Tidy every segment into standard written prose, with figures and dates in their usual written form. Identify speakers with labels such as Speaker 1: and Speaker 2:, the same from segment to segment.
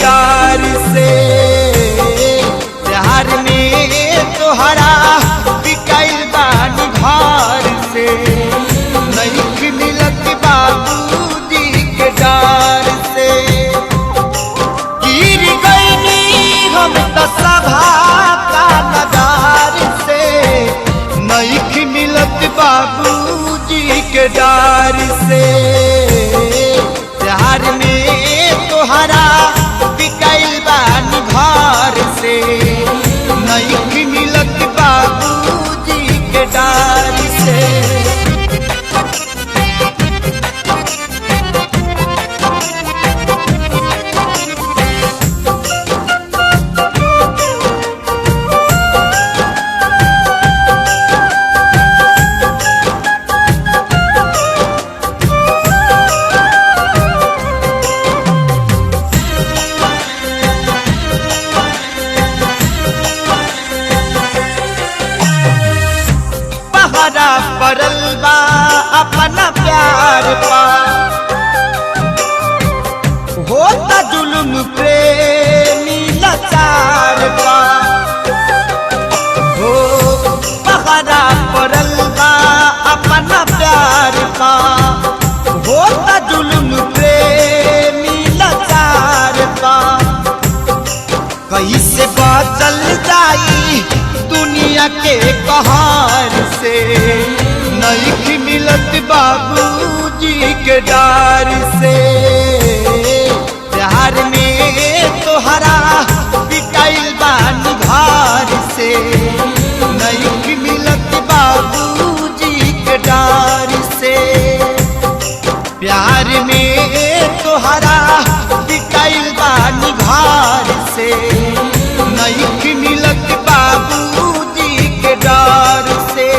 Speaker 1: डार से। प्यार में तोहरा बिकाइल बानी घर से, नहीं मिलत बाबूजी के डार से। गिर गईनी हम तो सभा का नगार से, नहीं मिलत बाबूजी के डार से। प्यार में तोहरा बिकाइल बानी घर से, नहीं मिलत बाबूजी के डार से। पहरा पड़ल बा अपना प्यार पा, होता जुल्म प्रेमी लाचार पा। हो पहरा पड़ल बा अपना प्यार पा, होता जुल्म प्रेमी लाचार पा। कैसे बचल जाई दुनिया के कहार से, नहीं मिलत बाबूजी के डार से। प्यार में तोहरा बिकाइल बानी घर से, नहीं मिलत बाबूजी के डार से। प्यार में तोहरा बिकाइल बानी घर से, नहीं मिलत बाबूजी के डार से।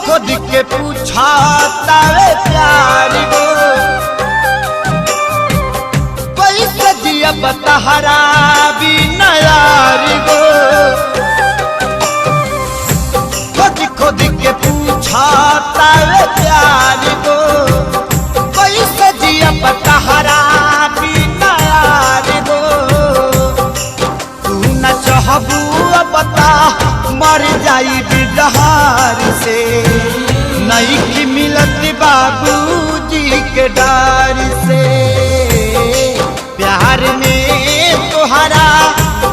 Speaker 1: खुद के पूछा तारे प्यार गो, कैसे दिया बतहरा भी नयार गो। खुद के पूछा तारे प्यार गो, कैसे दिया बतहरा भी नयार गो। तू न चाहबू बता मर जाई बिहार से, नहीं मिलत बाबूजी के डार से। प्यार में तोहरा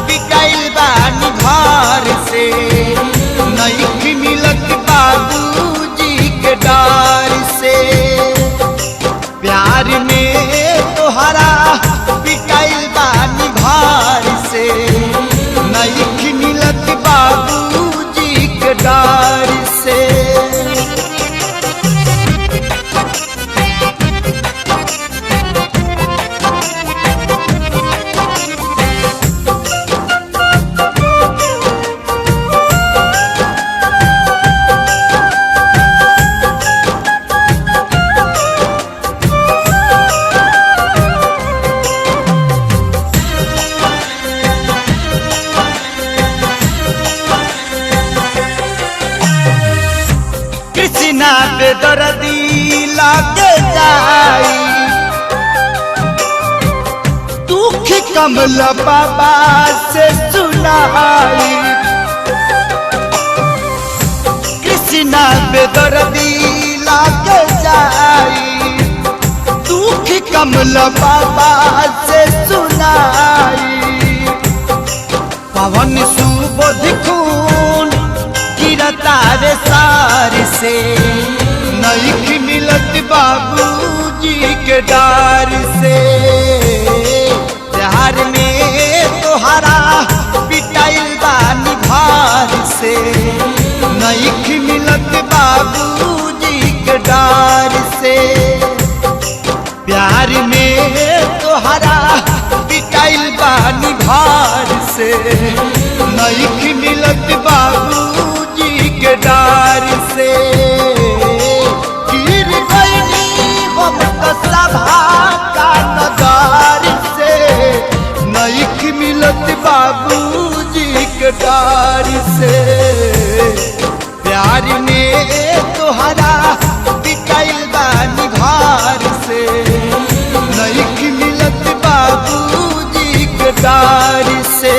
Speaker 1: बिकाइल बानी घर से, नहीं मिलत बाबूजी के डार से। प्यार में तोहरा बिकाइल बानी घर से, नहीं मिलत बाबूजी के डार से। कृष्णा बेदर्दी लागे जाई, दुख कमल बाबा से सुनाई। कृष्णा बेदर्दी लागे जाई, दुख कमल बाबा से सुनाई। पवन सुबोध खून गिरता रे सार से, नहीं मिलत बाबूजी के डार से। प्यार में तोहरा बिकाइल बानी घर से, नहीं मिलत बाबूजी के डार से। प्यार में तोहरा बिकाइल घर से नहीं मिलत बाबूजी के डार से गिर गईनी हम तो सभा का नगार से नहीं मिलत बाबूजी के डार से प्यार में तोहरा बिकाइल बानी घर से नहीं मिलत बाबूजी के डार से।